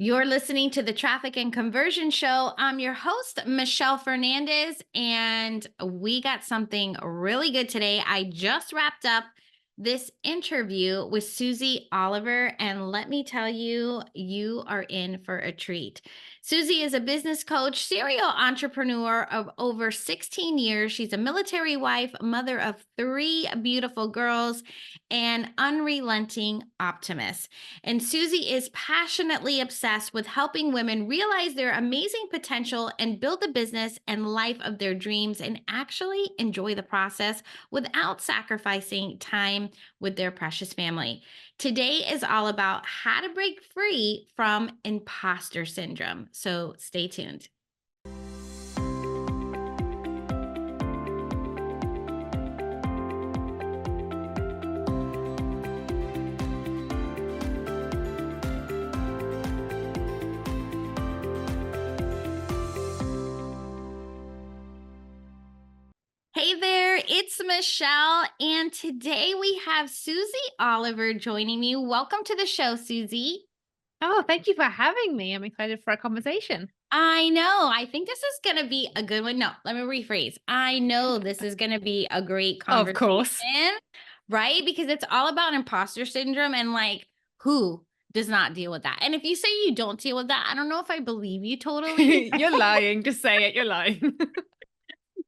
You're listening to the Traffic and Conversion Show. I'm your host, Michelle Fernandez, and we got something really good today. I just wrapped up this interview with Suzy Oliver, and let me tell you, you are in for a treat. Suzy is a business coach, serial entrepreneur of over 16 years. She's a military wife, mother of three beautiful girls, and unrelenting optimist. And Suzy is passionately obsessed with helping women realize their amazing potential and build the business and life of their dreams and actually enjoy the process without sacrificing time with their precious family. Today is all about how to break free from imposter syndrome. So stay tuned. Hey there, it's Michelle, and today we have Suzy Oliver joining me. Welcome to the show, Suzy. Oh, thank you for having me. I'm excited for our conversation. I know. I think this is going to be a good one. No, let me rephrase. I know this is going to be a great Of conversation, course. right? Because it's all about imposter syndrome and like who does not deal with that. And if you say you don't deal with that, I don't know if I believe you totally. You're lying. Just say it. You're lying.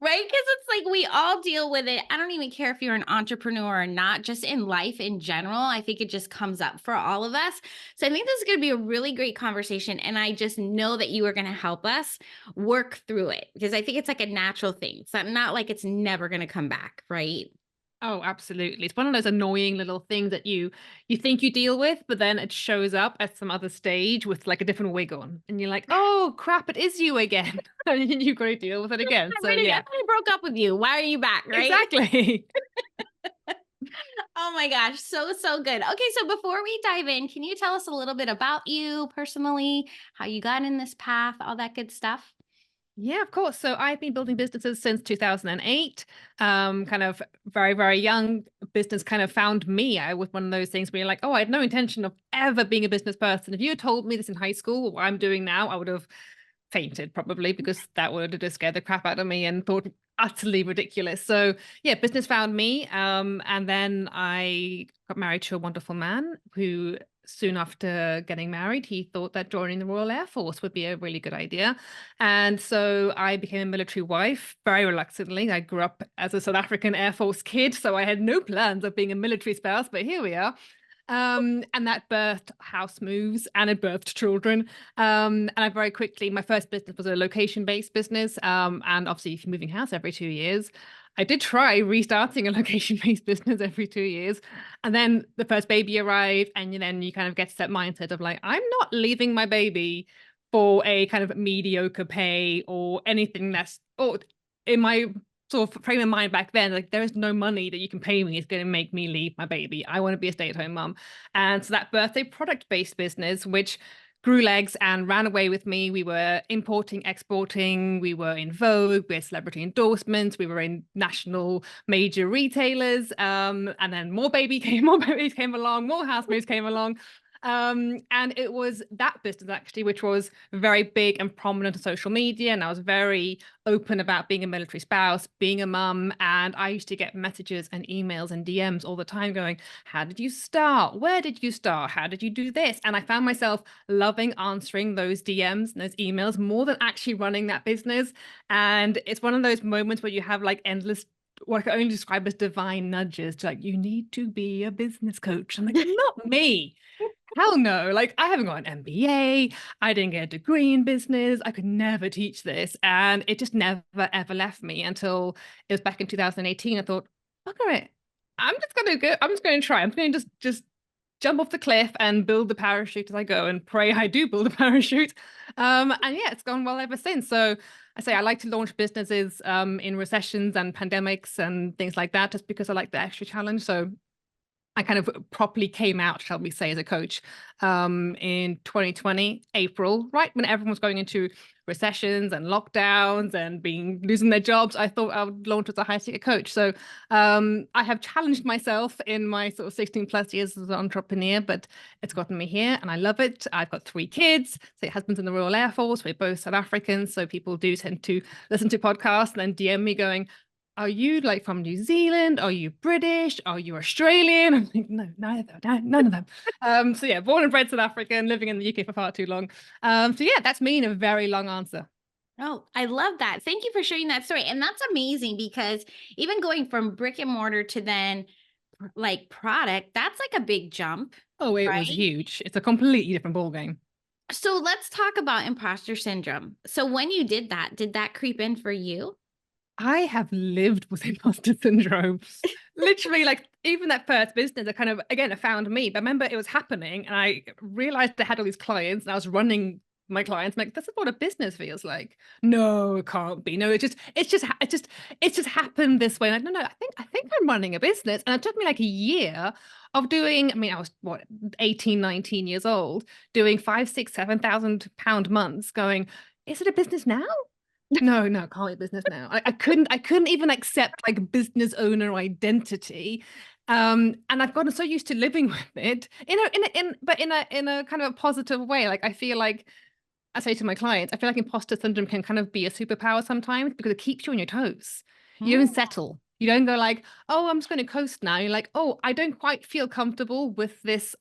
Right? Because it's like we all deal with it. I don't even care if you're an entrepreneur or not, just in life in general. I think it just comes up for all of us. So I think this is going to be a really great conversation. And I just know that you are going to help us work through it because I think it's like a natural thing. It's not like it's never going to come back, right? Oh, absolutely. It's one of those annoying little things that you think you deal with, but then it shows up at some other stage with like a different wig on. And you're like, oh crap, it is you again. And you've got to deal with it again. So I yeah, already broke up with you. Why are you back, right? exactly. Oh my gosh, so good. Okay, so before we dive in, can you tell us a little bit about you personally, how you got in this path, all that good stuff? Yeah, of course. So I've been building businesses since 2008. Kind of very, very young. Business kind of found me. I was one of those things where you're like, oh, I had no intention of ever being a business person. If you had told me this in high school, what I'm doing now, I would have fainted probably because that would have just scared the crap out of me and thought utterly ridiculous. So yeah, business found me. And then I got married to a wonderful man who soon after getting married, he thought that joining the Royal Air Force would be a really good idea. And so I became a military wife very reluctantly. I grew up as a South African Air Force kid, so I had no plans of being a military spouse, but here we are. And that birthed house moves and it birthed children. And I very quickly, my first business was a location-based business. And obviously, if you're moving house every 2 years, I did try restarting a location-based business every 2 years. And then the first baby arrived, and then you kind of get to that mindset of like, I'm not leaving my baby for a kind of mediocre pay or anything that's, or in my sort of frame of mind back then, like there is no money that you can pay me is going to make me leave my baby. I want to be a stay-at-home mom. And so that birthday product-based business, which grew legs and ran away with me. We were importing, exporting, we were in Vogue, we had celebrity endorsements, we were in national major retailers. And then more babies came along, more house moves came along. And it was that business actually, which was very big and prominent on social media. And I was very open about being a military spouse, being a mum. And I used to get messages and emails and DMs all the time going, how did you start? Where did you start? How did you do this? And I found myself loving answering those DMs and those emails more than actually running that business. And it's one of those moments where you have like endless what I can only describe as divine nudges to like, you need to be a business coach. I'm like, not me. Hell no. Like, I haven't got an MBA. I didn't get a degree in business. I could never teach this. And it just never, ever left me until it was back in 2018. I thought, bugger it. I'm just going to try. I'm going to just jump off the cliff and build the parachute as I go and pray I do build a parachute. And yeah, it's gone well ever since. So I say I like to launch businesses in recessions and pandemics and things like that, just because I like the extra challenge. So I kind of properly came out, shall we say, as a coach in 2020, April, right when everyone was going into recessions and lockdowns and being losing their jobs. I thought I would launch as a high ticket coach. So I have challenged myself in my sort of 16 plus years as an entrepreneur, but it's gotten me here and I love it. I've got 3 kids. So husband's in the Royal Air Force. We're both South Africans. So people do tend to listen to podcasts and then DM me going, are you like from New Zealand? Are you British? Are you Australian? I'm like, no, neither, no, none of them. So yeah, born and bred South African, living in the UK for far too long. So yeah, that's me in a very long answer. Oh, I love that. Thank you for sharing that story. And that's amazing because even going from brick and mortar to then like product, that's like a big jump, Oh, it was right? huge. It's a completely different ballgame. So let's talk about imposter syndrome. So when you did that creep in for you? I have lived with imposter syndrome. Literally, like even that first business, I kind of again, it found me. But I remember it was happening, and I realized I had all these clients, and I was running my clients. I'm like, this is what a business feels like. No, it can't be. No, it's just happened this way. And no, I think I'm running a business, and it took me like a year of doing. I mean, I was what 18, 19 years old, doing 5, 6, 7,000 pound months. Going, is it a business now? No, no, can't be business now. I couldn't even accept like business owner identity. And I've gotten so used to living with it, but in a kind of a positive way. Like I feel like I say to my clients, I feel like imposter syndrome can kind of be a superpower sometimes because it keeps you on your toes. You Hmm. don't settle. You don't go like, oh, I'm just going to coast now. You're like, oh, I don't quite feel comfortable with this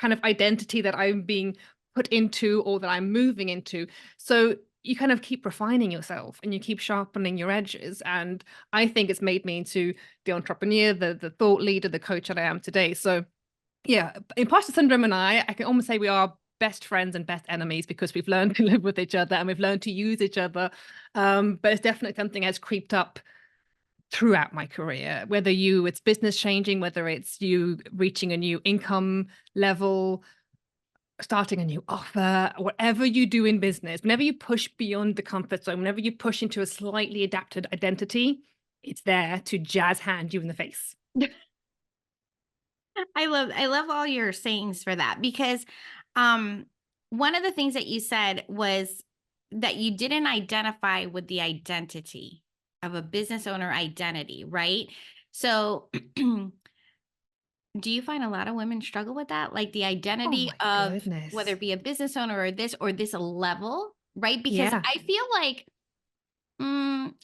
kind of identity that I'm being put into or that I'm moving into. So you kind of keep refining yourself and you keep sharpening your edges. And I think it's made me into the entrepreneur, the thought leader, the coach that I am today. So yeah, imposter syndrome and I can almost say we are best friends and best enemies because we've learned to live with each other and we've learned to use each other. But it's definitely something that's creeped up throughout my career, whether it's business changing, whether it's you reaching a new income level, starting a new offer, whatever you do in business, whenever you push beyond the comfort zone, whenever you push into a slightly adapted identity, it's there to jazz hand you in the face. I love all your sayings for that because um one of the things that you said was that you didn't identify with the identity of a business owner identity, right? So do you find a lot of women struggle with that? Like the Oh identity my of whether it goodness. be a business owner or this level, right? Because Yeah. I feel like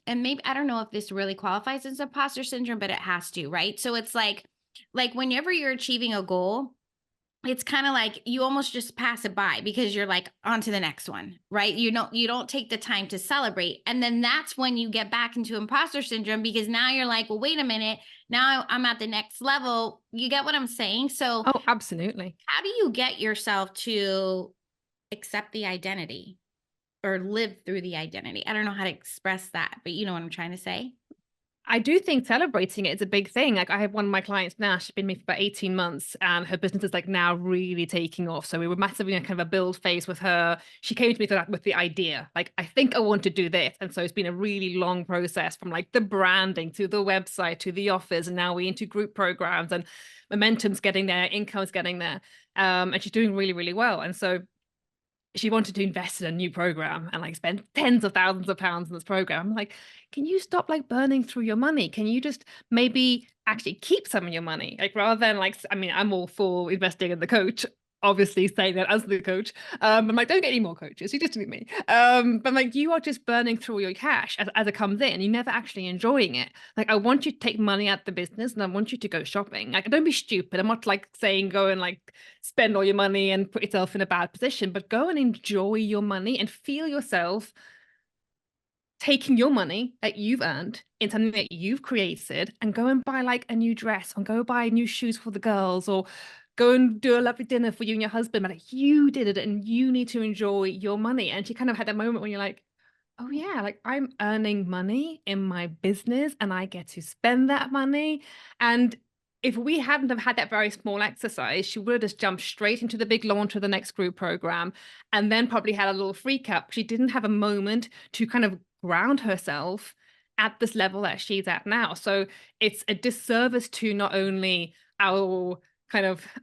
and maybe I don't know if this really qualifies as imposter syndrome, but it has to, right? So it's like whenever you're achieving a goal, it's kind of like you almost just pass it by because you're like on to the next one, right? You don't take the time to celebrate. And then that's when you get back into imposter syndrome because now you're like, well, wait a minute. Now I'm at the next level. You get what I'm saying? So Oh, absolutely. how do you get yourself to accept the identity or live through the identity? I don't know how to express that, but you know what I'm trying to say? I do think celebrating it is a big thing. Like I have one of my clients now, she's been with me for about 18 months and her business is like now really taking off. So we were massively in kind of a build phase with her. She came to me with the idea, like, I think I want to do this. And so it's been a really long process from like the branding to the website to the offers. And now we into group programs and momentum's getting there, income's getting there. And she's doing really, really well. And so she wanted to invest in a new program and like spend tens of thousands of pounds in this program. I'm like, can you stop like burning through your money? Can you just maybe actually keep some of your money? Like rather than like, I mean, I'm all for investing in the coach, obviously saying that as the coach. I'm like, don't get any more coaches. You just need me. But like, you are just burning through your cash as it comes in. You're never actually enjoying it. Like, I want you to take money out the business and I want you to go shopping. Like, don't be stupid. I'm not like saying go and like spend all your money and put yourself in a bad position, but go and enjoy your money and feel yourself taking your money that you've earned in something that you've created and go and buy like a new dress or go buy new shoes for the girls or go and do a lovely dinner for you and your husband. But like, you did it and you need to enjoy your money. And she kind of had that moment when you're like, oh yeah, like I'm earning money in my business and I get to spend that money. And if we hadn't have had that very small exercise, she would have just jumped straight into the big launch of the next group program and then probably had a little freak up. She didn't have a moment to kind of ground herself at this level that she's at now. So it's a disservice to not only our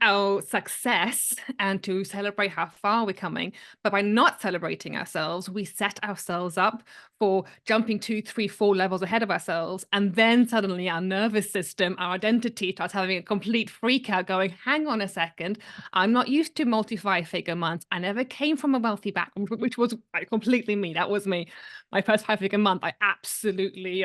our success and to celebrate how far we're coming. But by not celebrating ourselves, we set ourselves up for jumping 2, 3, 4 levels ahead of ourselves. And then suddenly our nervous system, our identity starts having a complete freak out going, hang on a second, I'm not used to multi 5-figure months. I never came from a wealthy background, which was completely me. That was me. My first 5-figure month, I'm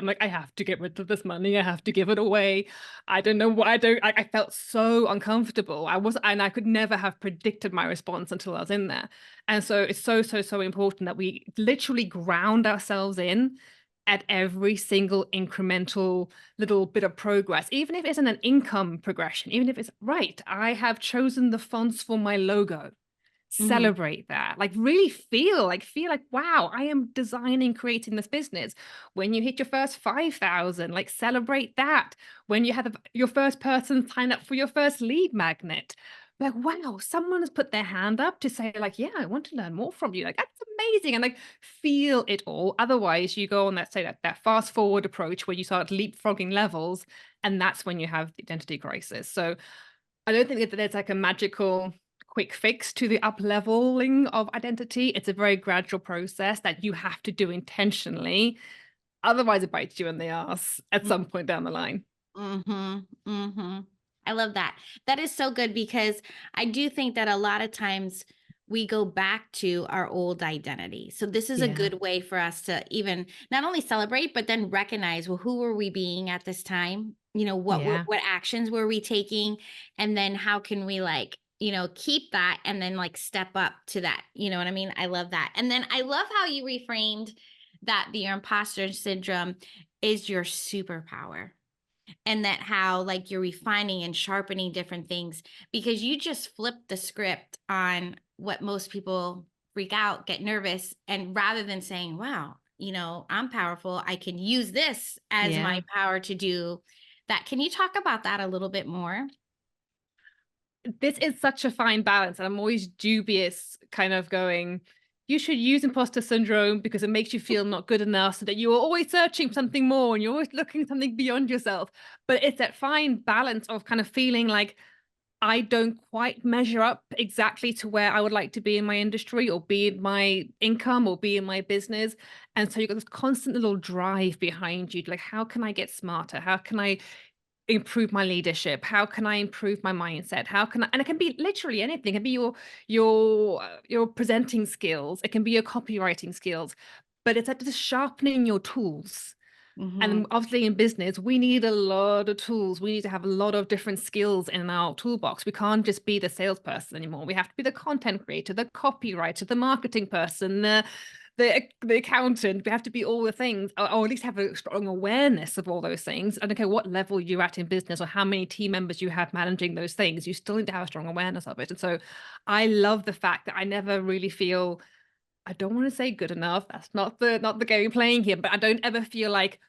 like, I have to get rid of this money. I have to give it away. I don't know what I do. I felt so uncomfortable. And I could never have predicted my response until I was in there. And so it's so, so, so important that we literally ground ourselves in at every single incremental little bit of progress, even if it isn't an income progression, even if it's right, I have chosen the fonts for my logo. Mhm. Celebrate that, like really feel like wow, I am designing, creating this business. When you hit your first 5,000, like celebrate that. When you had your first person sign up for your first lead magnet, like wow, someone has put their hand up to say like, yeah, I want to learn more from you, like that's amazing. And like feel it all. Otherwise you go on that fast forward approach where you start leapfrogging levels, and that's when you have the identity crisis. So I don't think that there's like a magical quick fix to the up leveling of identity. It's a very gradual process that you have to do intentionally. Otherwise, it bites you in the ass at some point down the line. Mhm, mhm. I love that. That is so good because I do think that a lot of times we go back to our old identity. So this is a Yeah. good way for us to even not only celebrate, but then recognize, well, who were we being at this time? Yeah. What actions were we taking? And then how can we like, keep that and then like step up to that. You know what I mean? I love that. And then I love how you reframed that the imposter syndrome is your superpower, and that how like you're refining and sharpening different things because you just flip the script on what most people freak out, get nervous, and rather than saying, wow, I'm powerful, I can use this as my Yeah. power to do that. Can you talk about that a little bit more? This is such a fine balance. And I'm always dubious, kind of going, you should use imposter syndrome because it makes you feel not good enough, so that you are always searching for something more and you're always looking at something beyond yourself. But it's that fine balance of kind of feeling like I don't quite measure up exactly to where I would like to be in my industry or be in my income or be in my business. And so you've got this constant little drive behind you, like, how can I get smarter? How can I improve my leadership? How can I improve my mindset? How can I, and it can be literally anything. It can be your presenting skills. It can be your copywriting skills, but it's at just sharpening your tools. Hmm. And obviously in business, we need a lot of tools. We need to have a lot of different skills in our toolbox. We can't just be the salesperson anymore. We have to be the content creator, the copywriter, the marketing person, the accountant. We have to be all the things, or at least have a strong awareness of all those things. I don't care what level you're at in business or how many team members you have managing those things. You still need to have a strong awareness of it. And so I love the fact that I never really feel, I don't want to say good enough. That's not the game we're playing here, but I don't ever feel like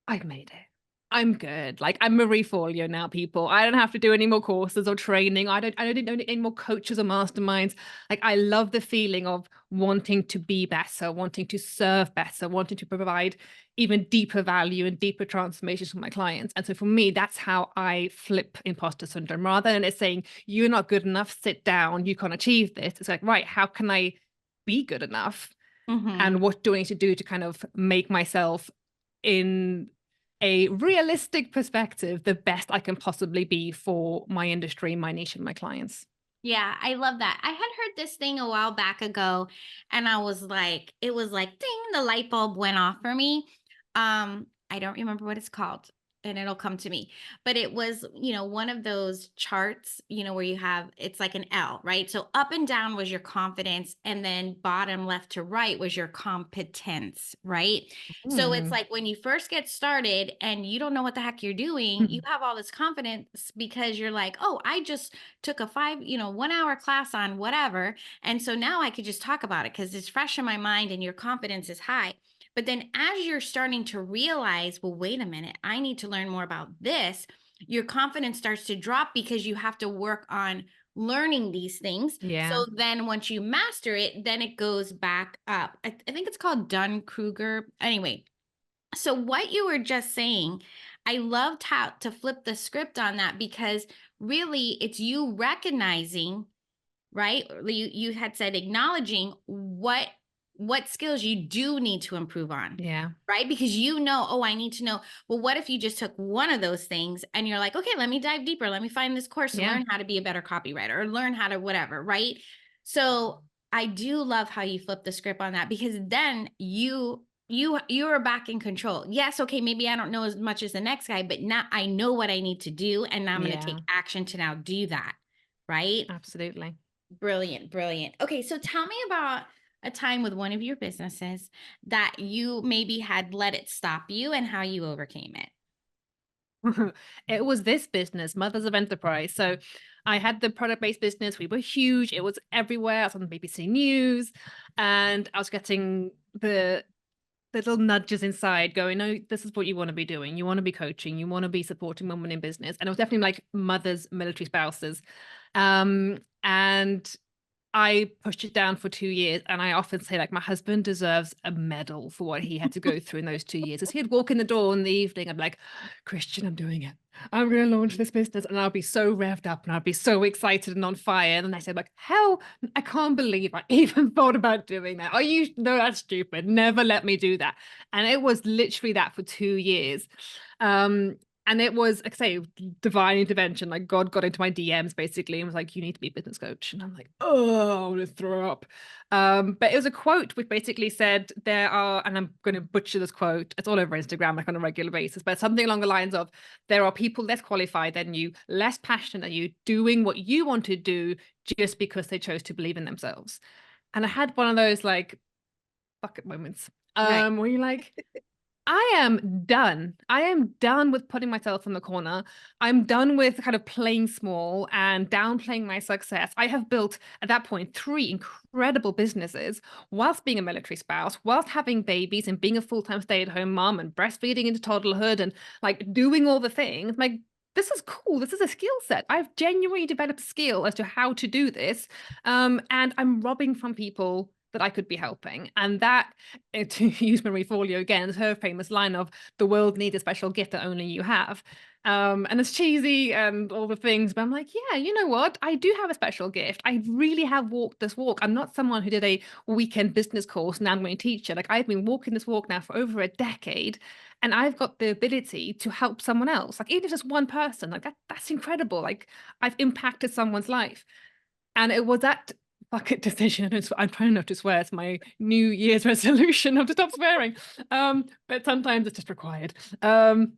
I've made it. I'm good. Like I'm Marie Forleo now, people. I don't have to do any more courses or training. I don't need any more coaches or masterminds. Like I love the feeling of wanting to be better, wanting to serve better, wanting to provide even deeper value and deeper transformations for my clients. And so for me, that's how I flip imposter syndrome. Rather than it saying, you're not good enough, sit down, you can't achieve this. It's like, right, how can I be good enough? Hmm. And what do I need to do to kind of make myself in a realistic perspective the best I can possibly be for my industry, my niche, and my clients. Yeah, I love that. I had heard this thing a while back ago, and I was like, it was like ding, the light bulb went off for me. I don't remember what it's called, and it'll come to me. But it was, one of those charts, where you have it's like an L, right? So up and down was your confidence, and then bottom left to right was your competence, right? So it's Hmm. like when you first get started and you don't know what the heck you're doing, you have all this confidence because you're like, oh, I just took a 1 hour class on whatever. And so now I could just talk about it because it's fresh in my mind and your confidence is high. But then as you're starting to realize, well, wait a minute, I need to learn more about this, your confidence starts to drop because you have to work on learning these things. Yeah. So then once you master it, then it goes back up. I think it's called Dunn Kruger. Anyway, so what you were just saying, I loved how to flip the script on that because really it's you recognizing, right? You had said acknowledging what skills you do need to improve on, Yeah. right? Because you know, oh, I need to know. Well, what if you just took one of those things and you're like, okay, let me dive deeper. Let me find this course to Yeah. learn how to be a better copywriter or learn how to whatever, right? So I do love how you flip the script on that because then you are back in control. Yes, okay, maybe I don't know as much as the next guy, but now I know what I need to do and now I'm going to take Yeah. action to now do that, right? Absolutely. Brilliant, brilliant. Okay, so tell me about a time with one of your businesses that you maybe had let it stop you and how you overcame it. It was this business, Mothers of Enterprise. So I had the product-based business. We were huge. It was everywhere. I was on the BBC News, and I was getting the little nudges inside going, no, this is what you want to be doing. You want to be coaching. You want to be supporting women in business. And it was definitely like mothers, military spouses. And I pushed it down for 2 years. And I often say, like, my husband deserves a medal for what he had to go through in those 2 years. As he'd walk in the door in the evening, I'd be like, Christian, I'm doing it. I'm going to launch this business. And I'll be so revved up and I'll be so excited and on fire. And then I said, like, hell, I can't believe I even thought about doing that. Are you, no, that's stupid. Never let me do that. And it was literally that for 2 years. And it was, like I say, divine intervention. Like God got into my DMs basically and was like, you need to be a business coach. And I'm like, oh, I want to throw up. But it was a quote which basically said there are, and I'm going to butcher this quote, it's all over Instagram, like on a regular basis, but something along the lines of there are people less qualified than you, less passionate than you, doing what you want to do just because they chose to believe in themselves. And I had one of those like bucket moments. Right. Where you're like, I am done. I am done with putting myself in the corner. I'm done with kind of playing small and downplaying my success. I have built, at that point, 3 incredible businesses whilst being a military spouse, whilst having babies and being a full-time stay-at-home mom and breastfeeding into toddlerhood and like doing all the things. Like, this is cool. This is a skill set. I've genuinely developed skill as to how to do this. And I'm robbing from people that I could be helping. And that, to use Marie Forleo again, her famous line of the world needs a special gift that only you have. And it's cheesy and all the things, but I'm like, yeah, you know what? I do have a special gift. I really have walked this walk. I'm not someone who did a weekend business course and now I'm going to teach it. Like I've been walking this walk now for over a decade, and I've got the ability to help someone else. Like even if it's just one person, like that's incredible. Like I've impacted someone's life. And it was that bucket decision. I'm trying not to swear. It's my New Year's resolution of to stop swearing. But sometimes it's just required. And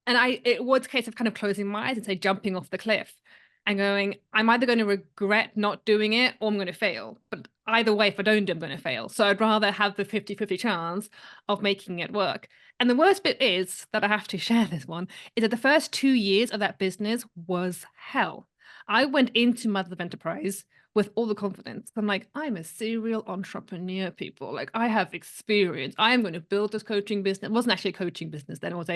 it was a case of kind of closing my eyes and say jumping off the cliff and going, I'm either going to regret not doing it or I'm going to fail. But either way, if I don't do, I'm going to fail. So I'd rather have the 50-50 chance of making it work. And the worst bit is that I have to share this one, is that the first 2 years of that business was hell. I went into Mother of Enterprise with all the confidence. I'm like, I'm a serial entrepreneur, people. Like I have experience. I am going to build this coaching business. It wasn't actually a coaching business then. It was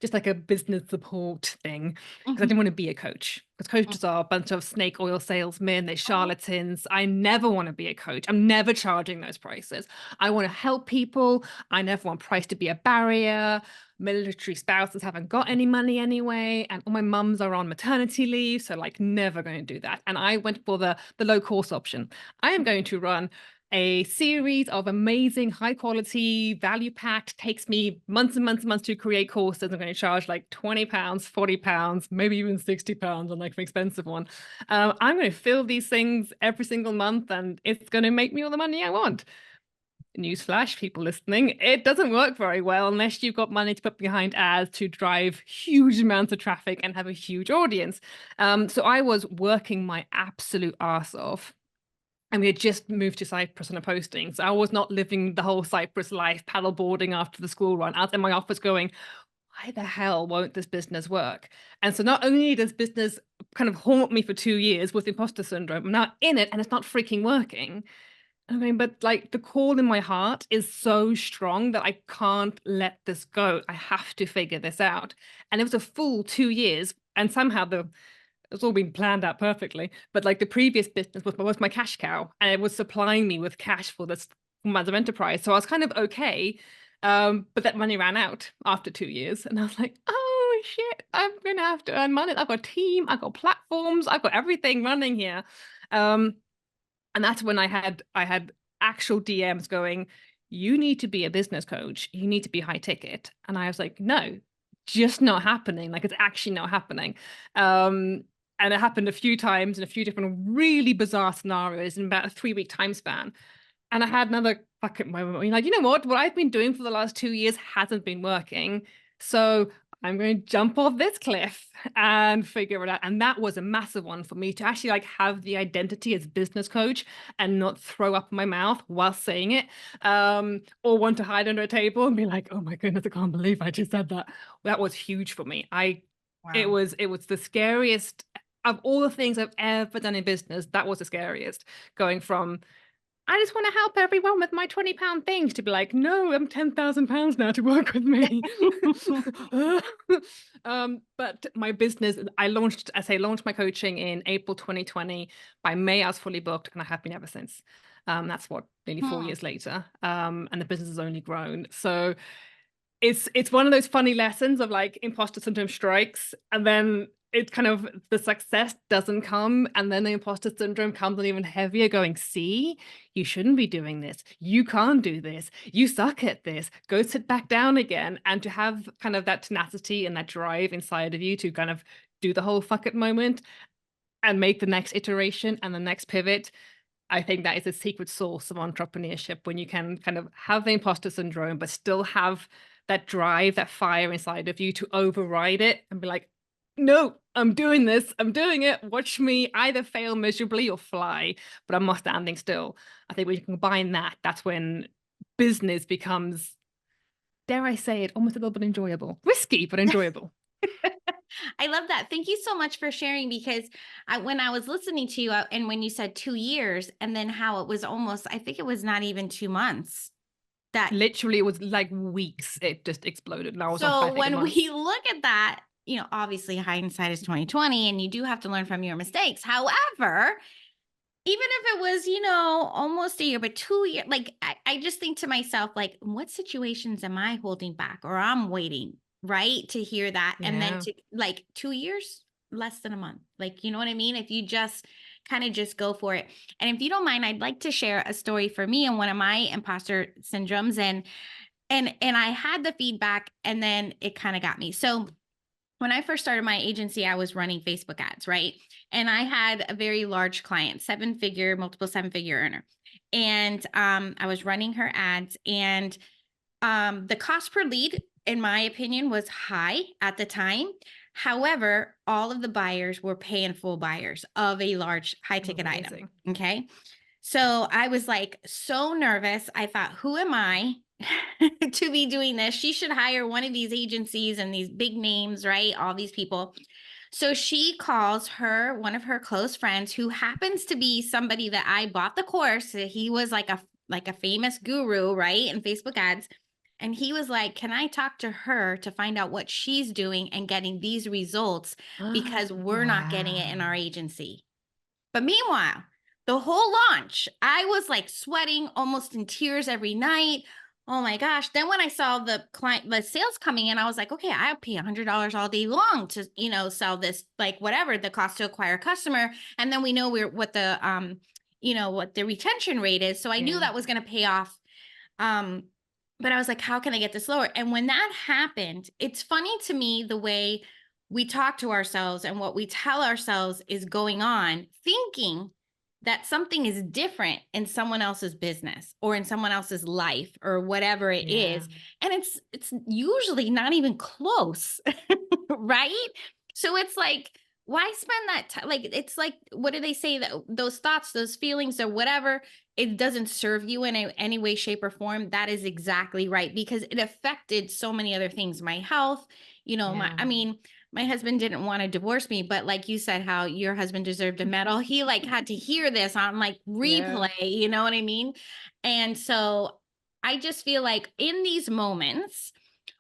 just like a business support thing because I Mhm. didn't want to be a coach because coaches are a bunch of snake oil salesmen. They're Oh, charlatans. I never want to be a coach. I'm never charging those prices. I want to help people. I never want price to be a barrier. Military spouses haven't got any money anyway, and all my mums are on maternity leave, so like never going to do that. And I went for the low course option. I am going to run a series of amazing high quality value packed, takes me months and months and months to create courses. I'm going to charge like 20 pounds, 40 pounds, maybe even 60 pounds on like an expensive one. I'm going to fill these things every single month and it's going to make me all the money I want. Newsflash, people listening, it doesn't work very well unless you've got money to put behind ads to drive huge amounts of traffic and have a huge audience. So I was working my absolute arse off. And we had just moved to Cyprus on a posting. So I was not living the whole Cyprus life, paddleboarding after the school run. I was in my office going, why the hell won't this business work? And so not only does business kind of haunt me for 2 years with imposter syndrome, I'm now in it and it's not freaking working. I mean, but like the call in my heart is so strong that I can't let this go. I have to figure this out. And it was a full 2 years, and somehow it's all been planned out perfectly. But like the previous business was my cash cow, and it was supplying me with cash for this month of enterprise. So I was kind of okay. But that money ran out after 2 years, and I was like, oh shit, I'm gonna have to earn money. I've got a team, I've got platforms, I've got everything running here. And that's when I had actual DMs going, you need to be a business coach, you need to be high ticket. And I was like, no, just not happening. Like, it's actually not happening. And it happened a few times in a few different really bizarre scenarios in about a 3-week time span. And I had another fucking moment where you're like, you know what I've been doing for the last 2 years hasn't been working. So I'm going to jump off this cliff and figure it out. And that was a massive one for me, to actually like have the identity as business coach and not throw up my mouth while saying it, or want to hide under a table and be like, oh my goodness, I can't believe I just said that. That was huge for me. It Wow. was the scariest of all the things I've ever done in business. That was the scariest, going from I just want to help everyone with my £20 things to be like, no, I'm £10,000 now to work with me. But my business, I launched my coaching in April 2020. By May, I was fully booked, and I have been ever since. That's what, nearly 4 years later. And the business has only grown. So it's one of those funny lessons of like imposter syndrome strikes, and then it's kind of the success doesn't come, and then the imposter syndrome comes on even heavier, going, see, you shouldn't be doing this, you can't do this, you suck at this, go sit back down again. And to have kind of that tenacity and that drive inside of you to kind of do the whole fuck it moment and make the next iteration and the next pivot, I think that is a secret sauce of entrepreneurship, when you can kind of have the imposter syndrome, but still have that drive, that fire inside of you to override it and be like, no, I'm doing this, I'm doing it. Watch me either fail miserably or fly, but I'm not standing still. I think when you combine that, that's when business becomes, dare I say it, almost a little bit enjoyable. Risky, but enjoyable. I love that. Thank you so much for sharing, because when I was listening to you, and when you said 2 years, and then how it was almost, I think it was not even 2 months that. Literally, it was like weeks. It just exploded, and I was on So high-figure when we months. look at that, obviously hindsight is 2020, and you do have to learn from your mistakes. However, even if it was, almost a year, but 2 years, like I just think to myself, like, what situations am I holding back, or I'm waiting, right, to hear that. And then Yeah. to like 2 years, less than a month. Like, you know what I mean? If you just kind of just go for it. And if you don't mind, I'd like to share a story for me and one of my imposter syndromes. And I had the feedback, and then it kind of got me. So when I first started my agency, I was running Facebook ads, right? And I had a very large client, multiple 7-figure earner. And I was running her ads, and the cost per lead, in my opinion, was high at the time. However, all of the buyers were pay in full buyers of a large high ticket item. Amazing. Okay. So I was like so nervous. I thought, who am I to be doing this? She should hire one of these agencies and these big names, right? All these people. So she calls one of her close friends, who happens to be somebody that I bought the course. He was like a famous guru, right? In Facebook ads. And he was like, can I talk to her to find out what she's doing and getting these results, because we're not getting it in our Wow. agency. But meanwhile, the whole launch, I was like sweating, almost in tears every night. Oh my gosh. Then when I saw the sales coming in, I was like, okay, I'll pay $100 all day long to, sell this, like whatever the cost to acquire a customer. And then we know what the retention rate is. So I knew Yeah. that was going to pay off. But I was like, how can I get this lower? And when that happened, it's funny to me the way we talk to ourselves and what we tell ourselves is going on, thinking that something is different in someone else's business or in someone else's life or whatever it Yeah. is. And it's usually not even close, right? So it's like, why spend that time? Like, it's like, what do they say, that those thoughts, those feelings, or whatever, it doesn't serve you in any way, shape, or form. That is exactly right, because it affected so many other things. My health, Yeah. my husband didn't want to divorce me, but like you said, how your husband deserved a medal. He like had to hear this on like Yeah. replay, you know what I mean? And so I just feel like in these moments,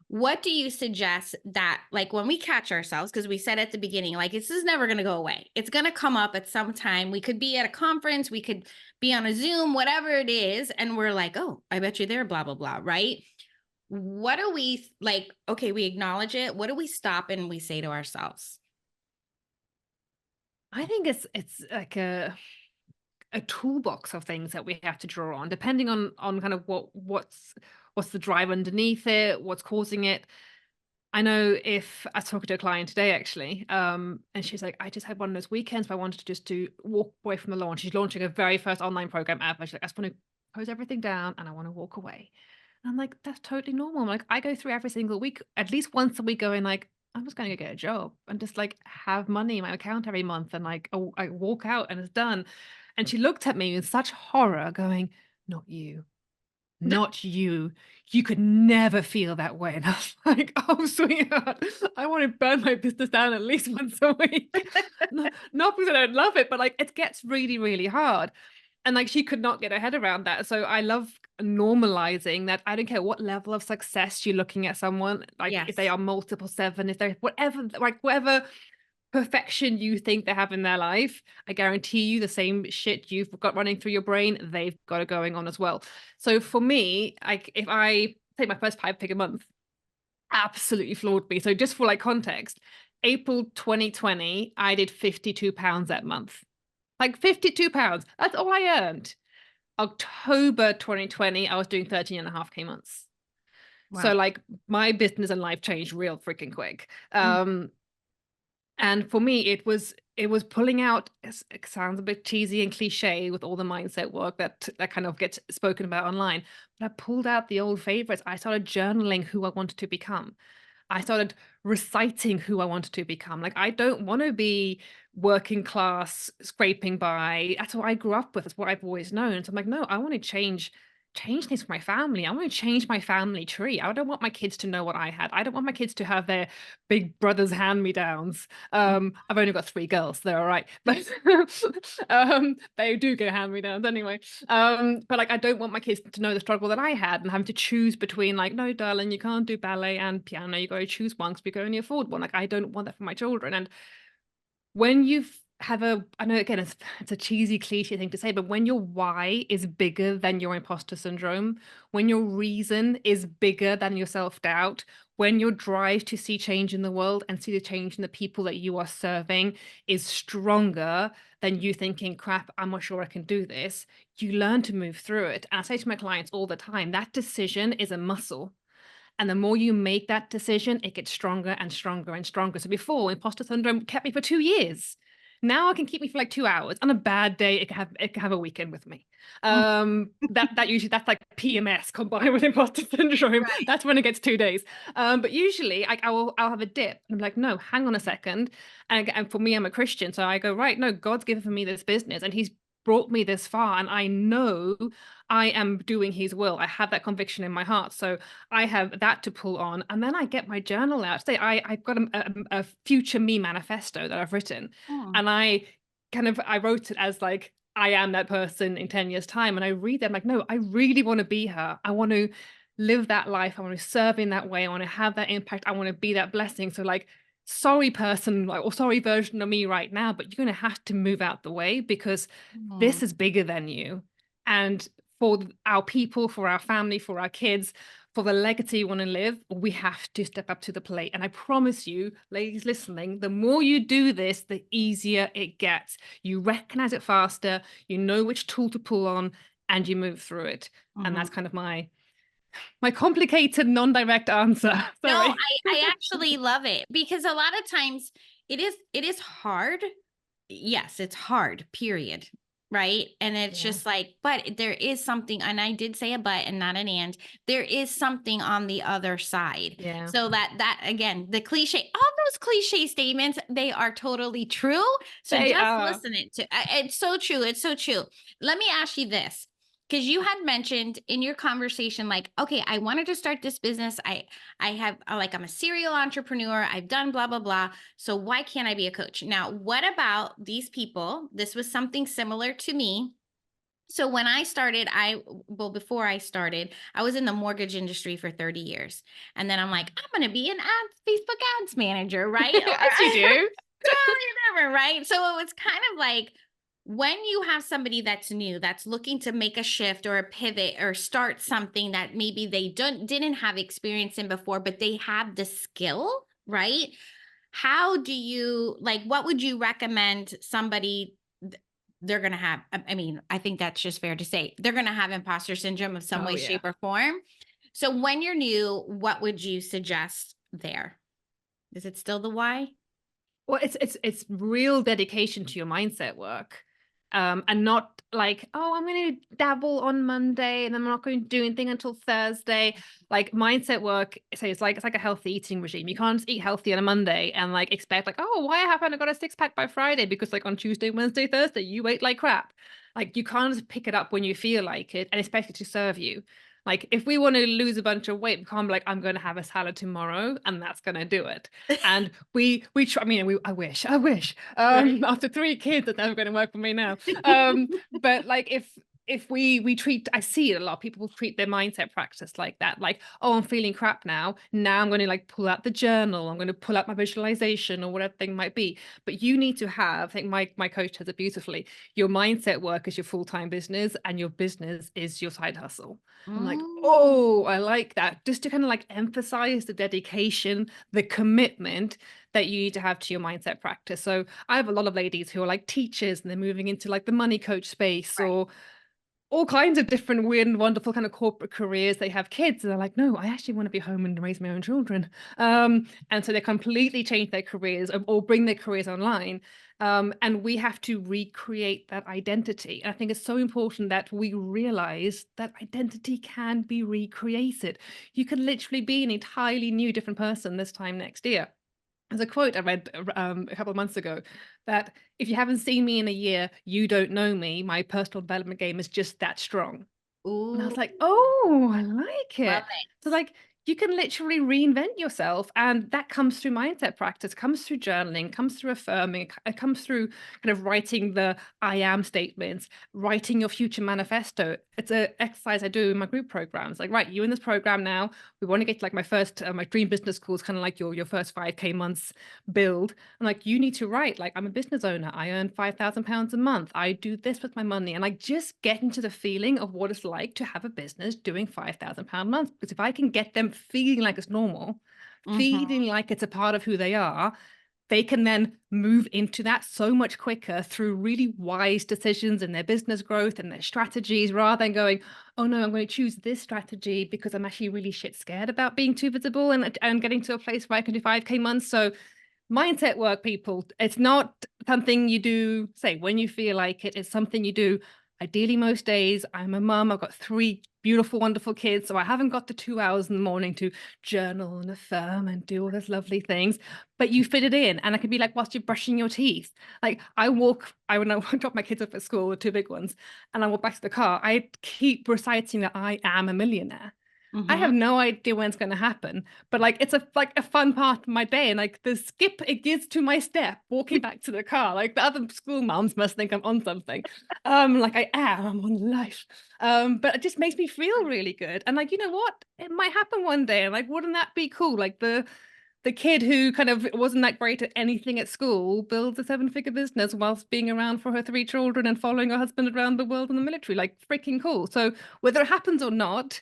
what do you suggest that, like, when we catch ourselves, because we said at the beginning, like, this is never going to go away. It's going to come up at some time. We could be at a conference, we could be on a Zoom, whatever it is. And we're like, oh, I bet you're there, blah, blah, blah. Right. what do we like? Okay, we acknowledge it. What do we stop and we say to ourselves? I think it's like a toolbox of things that we have to draw on, depending on kind of what's the drive underneath it, what's causing it. I know if I was talking to a client today actually, and she's like, I just had one of those weekends where I wanted to just to walk away from the launch. She's launching her very first online program ever. She's like, I just want to close everything down and I want to walk away. And I'm like, that's totally normal. I'm like, I go through every single week, at least once a week, going like, I'm just going to get a job and just like have money in my account every month, and like I walk out and it's done. And she looked at me with such horror, going, not you. Not you. You could never feel that way. And I was like, oh, sweetheart, I want to burn my business down at least once a week. Not because I don't love it, but like it gets really, really hard. And like she could not get her head around that. So I love normalizing that. I don't care what level of success you're looking at someone, like if they Yes. are multiple seven, if they're whatever, like whatever perfection you think they have in their life, I guarantee you the same shit you've got running through your brain, they've got it going on as well. So for me, like if I take my first 5-figure month, absolutely floored me. So just for like context, April 2020, I did £52 that month. Like £52. That's all I earned. October 2020, I was doing 13 and a half K months. So Wow. like my business and life changed real freaking quick. Mm. And for me, it was pulling out. It sounds a bit cheesy and cliche with all the mindset work that kind of gets spoken about online. But I pulled out the old favorites. I started journaling who I wanted to become. I started reciting who I wanted to become. Like, I don't want to be working class, scraping by. That's what I grew up with. That's what I've always known. So I'm like, no, I want to change things for my family. I want to change my family tree. I don't want my kids to know what I had. I don't want my kids to have their big brother's hand-me-downs. I've only got 3 girls. They're all right. But they do get hand-me-downs anyway. But like I don't want my kids to know the struggle that I had and having to choose between like, no, darling, you can't do ballet and piano. You got to choose one because we can only afford one. Like I don't want that for my children. And when you've have a I know again it's a cheesy cliche thing to say, but when your why is bigger than your imposter syndrome, when your reason is bigger than your self-doubt, when your drive to see change in the world and see the change in the people that you are serving is stronger than you thinking, crap, I'm not sure I can do this, you learn to move through it. And I say to my clients all the time, that decision is a muscle. And the more you make that decision, it gets stronger and stronger and stronger. So before, imposter syndrome kept me for 2 years. Now it can keep me for like 2 hours. On a bad day, it can have a weekend with me. Mm. That usually that's like PMS combined with imposter syndrome. Right. That's when it gets 2 days. But usually I'll have a dip. I'm like, no, hang on a second. And for me, I'm a Christian, so I go, right, no, God's given me this business, and He's brought me this far, and I know I am doing His will. I have that conviction in my heart. So I have that to pull on. And then I get my journal out. Say I've got a future me manifesto that I've written. Mm. And I wrote it as like, I am that person in 10 years' time. And I read them like, no, I really want to be her. I want to live that life. I want to serve in that way. I want to have that impact. I want to be that blessing. So like, sorry person, like, or sorry version of me right now, but you're going to have to move out the way because Mm. this is bigger than you. And for our people, for our family, for our kids, for the legacy you want to live, we have to step up to the plate. And I promise you, ladies listening, the more you do this, the easier it gets. You recognize it faster, you know which tool to pull on, and you move through it. And Mhm. that's kind of my complicated, non-direct answer. No, Sorry. I actually love it because a lot of times it is hard. Yes, it's hard, period. Right. And it's Yeah. just like, but there is something, and I did say a but and not an and. There is something on the other side. Yeah. So that again, the cliche, all those cliche statements, they are totally true. So They just are. listen it to it's so true. It's so true. Let me ask you this. Because you had mentioned in your conversation, like, okay, I wanted to start this business. I have like I'm a serial entrepreneur. I've done blah blah blah. So why can't I be a coach? Now, what about these people? This was something similar to me. So when I started, before I started, I was in the mortgage industry for 30 years. And then I'm like, I'm going to be an Facebook ads manager, right? As you do. Totally different, right? So it was kind of like when you have somebody that's new, that's looking to make a shift or a pivot or start something that maybe they didn't have experience in before, but they have the skill, right? How do you like what would you recommend somebody they're going to have I mean, I think that's just fair to say. They're going to have imposter syndrome of some Oh way yeah. shape or form. So when you're new, what would you suggest there? Is it still the why? Well, it's real dedication to your mindset work. And not like, oh, I'm going to dabble on Monday and then I'm not going to do anything until Thursday. Like mindset work, say it's like a healthy eating regime. You can't just eat healthy on a Monday and like expect like, oh, why haven't I got a six pack by Friday? Because like on Tuesday, Wednesday, Thursday, you ate like crap. Like you can't just pick it up when you feel like it, and especially to serve you. Like if we want to lose a bunch of weight, we can't be like, I'm going to have a salad tomorrow, and that's going to do it. And we try. I mean, I wish. Right. After three kids, that's never going to work for me now. But like if we treat, I see a lot of people treat their mindset practice like that. Like, oh, I'm feeling crap now. Now I'm going to like pull out the journal. I'm going to pull out my visualization or whatever thing might be. But you need to have. I think my coach has it beautifully. Your mindset work is your full-time business, and your business is your side hustle. I'm like, Mm, oh, I like that. Just to kind of like emphasize the dedication, the commitment that you need to have to your mindset practice. So I have a lot of ladies who are like teachers and they're moving into like the money coach space right. or all kinds of different weird and wonderful kind of corporate careers. They have kids and they're like, no, I actually want to be home and raise my own children. And so they completely change their careers or bring their careers online. And we have to recreate that identity. And I think it's so important that we realize that identity can be recreated. You can literally be an entirely new, different person this time next year. There's a quote I read a couple of months ago that if you haven't seen me in a year, you don't know me. My personal development game is just that strong. And I Ooh, was like, oh, I like love it. So it. like you can literally reinvent yourself. And that comes through mindset practice, comes through journaling, comes through affirming, it comes through kind of writing the I am statements, writing your future manifesto. It's an exercise I do in my group programs. Like, right, you in this program now, we want to get to like my first, my dream business school is kind of like your first 5K months build. And like, you need to write, like, I'm a business owner. I earn £5,000 a month. I do this with my money. And like, just get into the feeling of what it's like to have a business doing £5,000 a month. Because if I can get them feeling like it's normal, Mhm. feeling like it's a part of who they are, they can then move into that so much quicker through really wise decisions in their business growth and their strategies rather than going, oh no, I'm going to choose this strategy because I'm actually really shit scared about being too visible and getting to a place where I can do 5K months. So mindset work, people, it's not something you do, say, when you feel like it. It's something you do ideally most days. I'm a mum. I've got three beautiful, wonderful kids. So I haven't got the 2 hours in the morning to journal and affirm and do all those lovely things, but you fit it in. And it can be like whilst you're brushing your teeth. Like when I drop my kids up at school, the two big ones, and I walk back to the car, I keep reciting that I am a millionaire. I Mhm. have no idea when it's going to happen, but like it's a fun part of my day, and like the skip it gives to my step walking back to the car. Like the other school moms must think I'm on something. Like I'm on life. But it just makes me feel really good. And like, you know what? It might happen one day. And like, wouldn't that be cool? Like the kid who kind of wasn't that great at anything at school builds a seven-figure business whilst being around for her three children and following her husband around the world in the military. Like freaking cool. So whether it happens or not,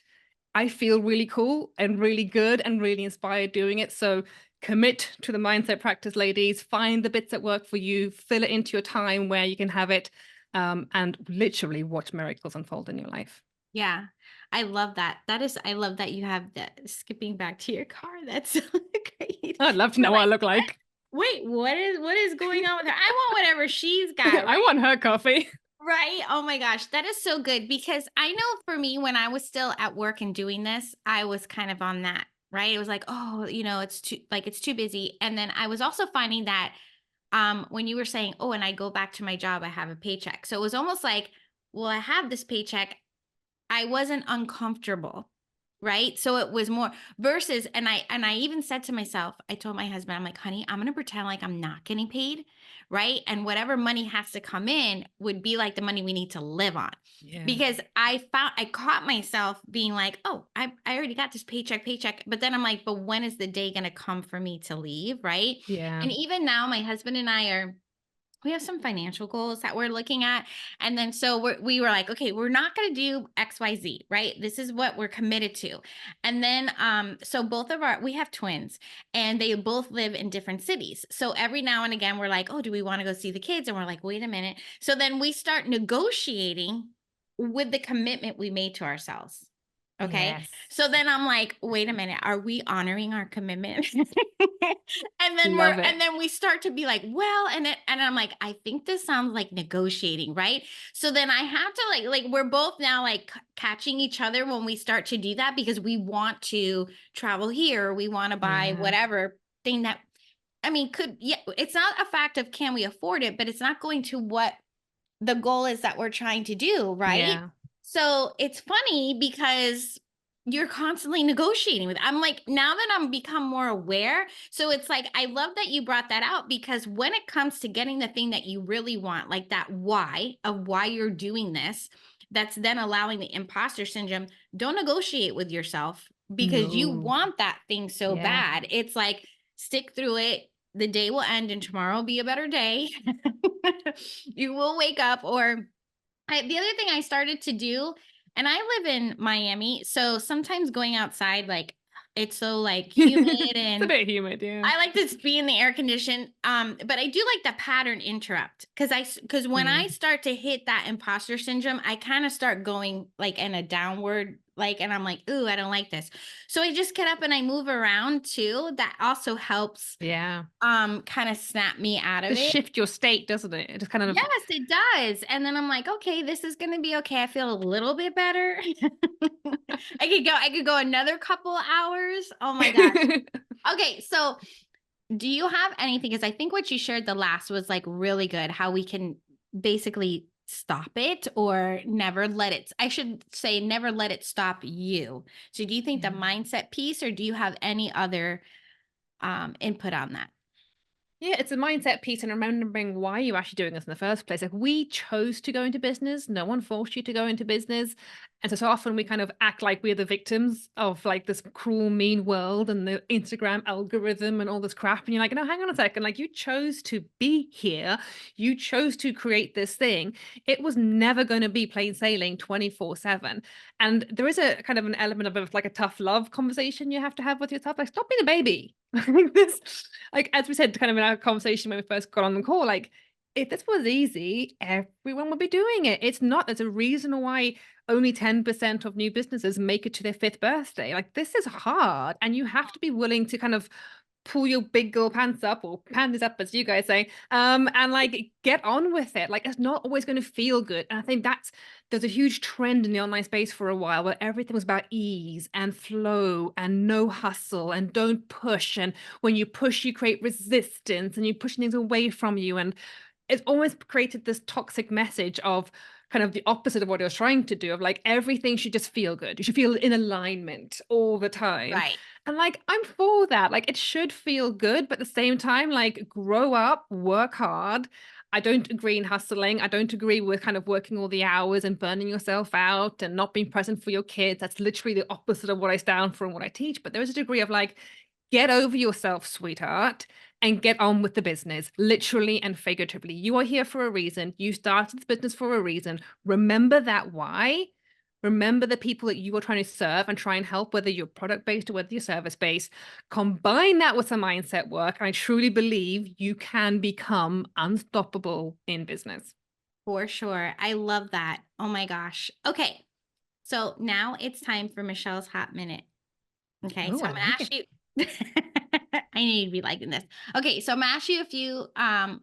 I feel really cool and really good and really inspired doing it. So commit to the mindset practice, ladies. Find the bits that work for you, fill it into your time where you can have it, and literally watch miracles unfold in your life. Yeah. I love that. I love that you have that skipping back to your car. That's so great. I'd love to You're know what I like, look like. wait, what is going on with her? I want whatever she's got, I right? want her coffee. Right. Oh my gosh. That is so good because I know for me, when I was still at work and doing this, I was kind of on that, right? It was like, oh, it's too busy. And then I was also finding that when you were saying, oh, and I go back to my job, I have a paycheck. So it was almost like, well, I have this paycheck. I wasn't uncomfortable, right? So it was more versus and I even said to myself, I told my husband, I'm like, "Honey, I'm going to pretend like I'm not getting paid, right? And whatever money has to come in would be like the money we need to live on." Yeah. Because I caught myself being like, "Oh, I already got this paycheck." But then I'm like, "But when is the day going to come for me to leave, right?" Yeah. And even now my husband and I are we have some financial goals that we're looking at. And then so we were like, okay, we're not going to do XYZ, right? This is what we're committed to. And then so both of we have twins and they both live in different cities. So every now and again we're like, oh, do we want to go see the kids? And we're like, wait a minute. So then we start negotiating with the commitment we made to ourselves. Okay. Yes. So then I'm like, wait a minute, are we honoring our commitment? Love it. And then we start to be like, well, and I'm like, I think this sounds like negotiating, right? So then I have to like we're both now like catching each other when we start to do that because we want to travel here, we want to buy Yeah. whatever thing that I mean, yeah, it's not a fact of can we afford it, but it's not going to what the goal is that we're trying to do, right? Yeah. So it's funny because you're constantly negotiating with. I'm like, now that I'm become more aware. So it's like, I love that you brought that out because when it comes to getting the thing that you really want, like that why of why you're doing this, that's then allowing the imposter syndrome, don't negotiate with yourself because you No. want that thing so Yeah. bad. It's like, stick through it. The day will end and tomorrow will be a better day. You will wake up or the other thing I started to do, and I live in Miami, so sometimes going outside, like it's so like humid It's a and bit humid, yeah. I like to be in the air condition. But I do like the pattern interrupt because when I Mm. start to hit that imposter syndrome, I kind of start going like in a downward, like, and I'm like, ooh, I don't like this. So I just get up and I move around too. That also helps Yeah. kind of snap me out of Just it. shift your state, doesn't it? It just kind of Yes, it does, and then I'm like, "Okay, this is gonna be okay." I feel a little bit better. I could go another couple hours. Oh my gosh. Okay, so do you have anything? Because I think what you shared the last was, like, really good, how we can basically stop it or never let it I should say never let it stop you. So do you think the Yeah. mindset piece, or do you have any other, input on that? Yeah, it's a mindset piece and remembering why you're actually doing this in the first place. Like we chose to go into business. No one forced you to go into business. And so often we kind of act like we're the victims of like this cruel, mean world and the Instagram algorithm and all this crap. And you're like, no, hang on a second. Like you chose to be here. You chose to create this thing. It was never going to be plain sailing 24/7. And there is a kind of an element of like a tough love conversation you have to have with yourself. Like, stop being a baby. this like as we said kind of in our conversation when we first got on the call, like if this was easy, everyone would be doing it. It's not. There's a reason why only 10% of new businesses make it to their fifth birthday. Like this is hard, and you have to be willing to kind of pull your big girl pants up or panties up as you guys say, and like get on with it. Like it's not always going to feel good, and I think there's a huge trend in the online space for a while where everything was about ease and flow and no hustle and don't push, and when you push you create resistance and you push things away from you, and it's almost created this toxic message of kind of the opposite of what you're trying to do, of like everything should just feel good. You should feel in alignment all the time. Right. And like I'm for that. Like it should feel good, but at the same time, like grow up, work hard. I don't agree in hustling. I don't agree with kind of working all the hours and burning yourself out and not being present for your kids. That's literally the opposite of what I stand for and what I teach. But there is a degree of like, get over yourself, sweetheart, and get on with the business, literally and figuratively. You are here for a reason. You started this business for a reason. Remember that why. Remember the people that you are trying to serve and try and help, whether you're product based or whether you're service based. Combine that with some mindset work. And I truly believe you can become unstoppable in business. For sure. I love that. Oh my gosh. Okay. So now it's time for Michelle's hot minute. Okay. Oh, So I I'm going like to it. ask you. I need to be liking this. Okay. So I'm going to ask you a few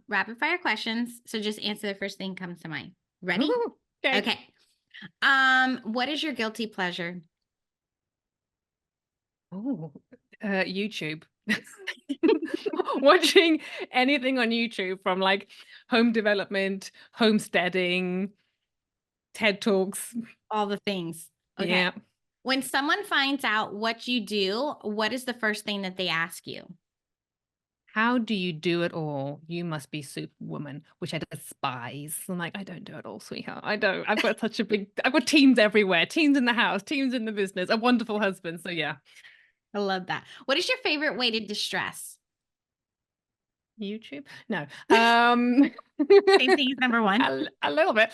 rapid fire questions. So just answer the first thing comes to mind. Ready? Ooh, okay. Okay. What is your guilty pleasure? Oh, YouTube. Watching anything on YouTube from like home development, homesteading, TED Talks. All the things. Okay. Yeah. When someone finds out what you do, what is the first thing that they ask you? How do you do it all? You must be superwoman, which I despise. I'm like, I don't do it all, sweetheart. I don't. I've got teams everywhere, teams in the house, teams in the business, a wonderful husband. So yeah. I love that. What is your favorite way to distress? YouTube? No. Same thing as number one. A little bit.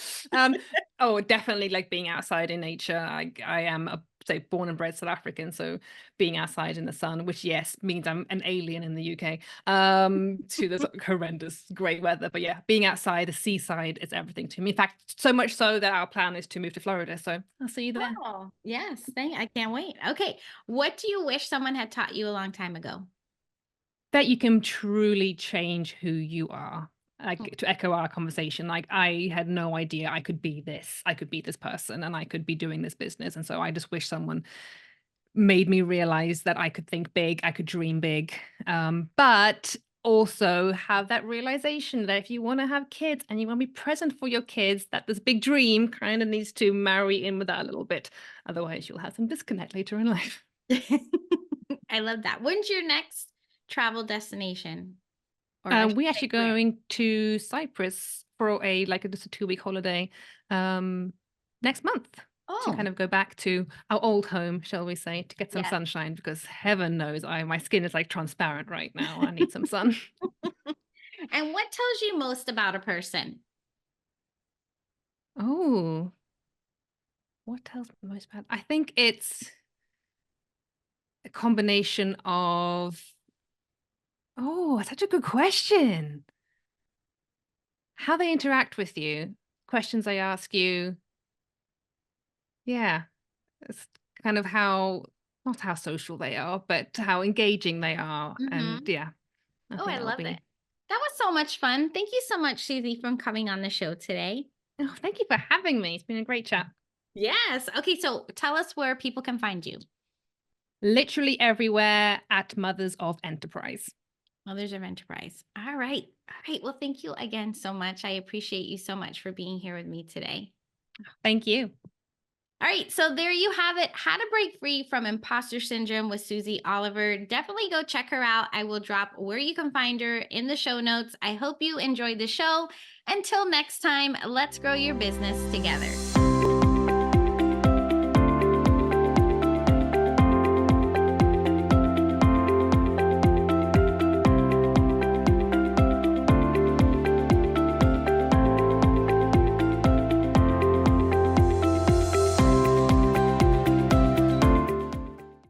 Oh, definitely like being outside in nature. I am a say born and bred South African, so being outside in the sun, which yes means I'm an alien in the UK. To this horrendous great weather, but yeah, being outside, the seaside is everything to me. In fact, so much so that our plan is to move to Florida. So I'll see you there. Oh, yes. I can't wait. Okay. What do you wish someone had taught you a long time ago? That you can truly change who you are. Mm. Like to echo our conversation, like I had no idea I could be this. I could be this person and I could be doing this business. And so I just wish someone made me realize that I could think big, I could dream big. But also have that realization that if you want to have kids and you want to be present for your kids, that this big dream kind of needs to marry in with that a little bit. Otherwise, you'll have some disconnect later in life. I love that. When's your next travel destination? Or I should We say actually where? going to Cyprus for just a 2-week holiday um, next month to Oh, kind of go back to our old home, shall we say, to get some yes. sunshine because heaven knows my skin is like transparent right now. I need some sun. And what tells you most about a person? Oh, what tells me most about? I think it's a combination of. Oh, such a good question. How they interact with you, questions they ask you. Yeah. It's kind of how not how social they are, but how engaging they are, and Mhm. yeah, I Oh, think I that'll love it. be. That was so much fun. Thank you so much, Suzy, for coming on the show today. Oh, thank you for having me. It's been a great chat. Yes. Okay, so tell us where people can find you. Literally everywhere at Mothers of Enterprise. Mothers of Enterprise. All right. All right. Well, thank you again so much. I appreciate you so much for being here with me today. Thank you. All right, so there you have it. How to break free from imposter syndrome with Suzy Oliver. Definitely go check her out. I will drop where you can find her in the show notes. I hope you enjoyed the show. Until next time, let's grow your business together.